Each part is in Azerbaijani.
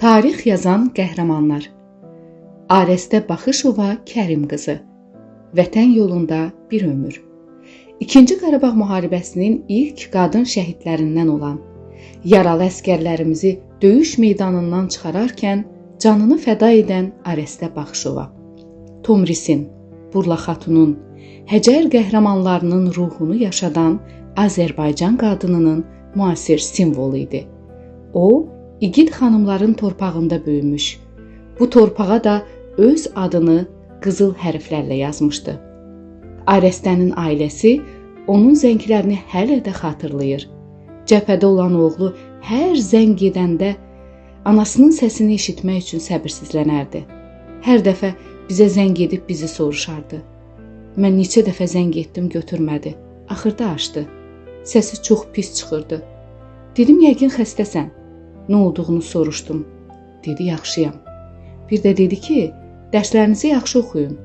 Tarix yazan qəhrəmanlar. Arestə Baxışova Kərim qızı. Vətən yolunda bir ömür. İkinci Qarabağ müharibəsinin ilk qadın şəhidlərindən olan, yaralı əsgərlərimizi döyüş meydanından çıxararkən canını fəda edən Arestə Baxışova. Tomrisin, Burla Xatunun, Həcər qəhrəmanlarının ruhunu yaşadan Azərbaycan qadınının müasir simvolu idi. O, İgid xanımların torpağında böyümüş. Bu torpağa da öz adını qızıl hərflərlə yazmışdı. Arestənin ailəsi onun zənglərini hələ də xatırlayır. Cəbhədə olan oğlu hər zəng edəndə anasının səsini eşitmək üçün səbirsizlənərdi. Hər dəfə bizə zəng edib bizi soruşardı. Mən neçə dəfə zəng etdim, götürmədi. Axırda açdı. Səsi çox pis çıxırdı. Dedim, yəqin xəstəsən. Nə olduğunu soruşdum. Dedi, yaxşıyam. Bir də dedi ki, dərslərinizi yaxşı oxuyun.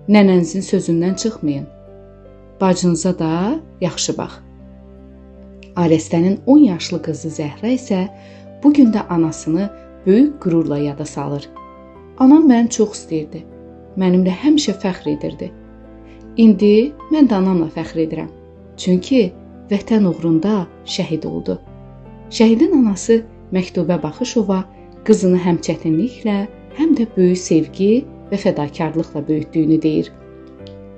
Nənənizin sözündən çıxmayın. Bacınıza da yaxşı bax. Arestənin 10 yaşlı qızı Zəhra isə bugün də anasını böyük qürurla yada salır. Anam məni çox istəyirdi. Mənimlə həmişə fəxr edirdi. İndi mən də anamla fəxr edirəm. Çünki vətən uğrunda şəhid oldu. Şəhidin anası Məktubə Baxışova qızını həm çətinliklə, həm də böyük sevgi və fədakarlıqla böyütdüyünü deyir.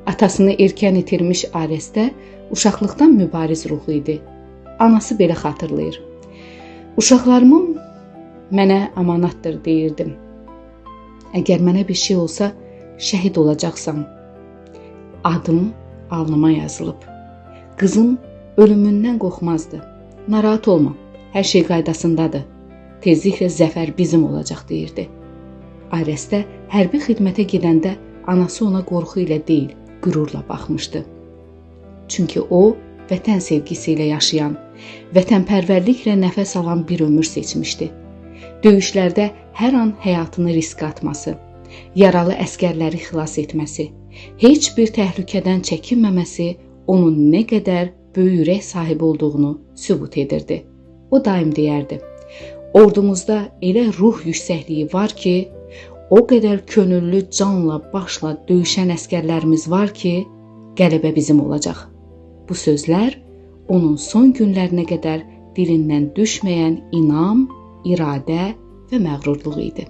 Atasını erkən itirmiş Arestə uşaqlıqdan mübariz ruhlu idi. Anası belə xatırlayır. Uşaqlarımın mənə amanatdır deyirdim. Əgər mənə bir şey olsa, şəhid olacaqsam. Adım alnıma yazılıb. Qızım ölümündən qorxmazdı. Narahat olma. Hər şey qaydasındadır. Tezliklə zəfər bizim olacaq deyirdi. Arestə hərbi xidmətə gedəndə anası ona qorxu ilə deyil, qürurla baxmışdı. Çünki o, vətən sevgisi ilə yaşayan, vətənpərvərliklə nəfəs alan bir ömür seçmişdi. Döyüşlərdə hər an həyatını riskə atması, yaralı əsgərləri xilas etməsi, heç bir təhlükədən çəkinməməsi onun nə qədər böyük ürək sahibi olduğunu sübut edirdi. O daim deyərdi, ordumuzda elə ruh yüksəkliyi var ki, o qədər könüllü canla, başla döyüşən əsgərlərimiz var ki, qələbə bizim olacaq. Bu sözlər onun son günlərinə qədər dilindən düşməyən inam, iradə və məğrurluğu idi.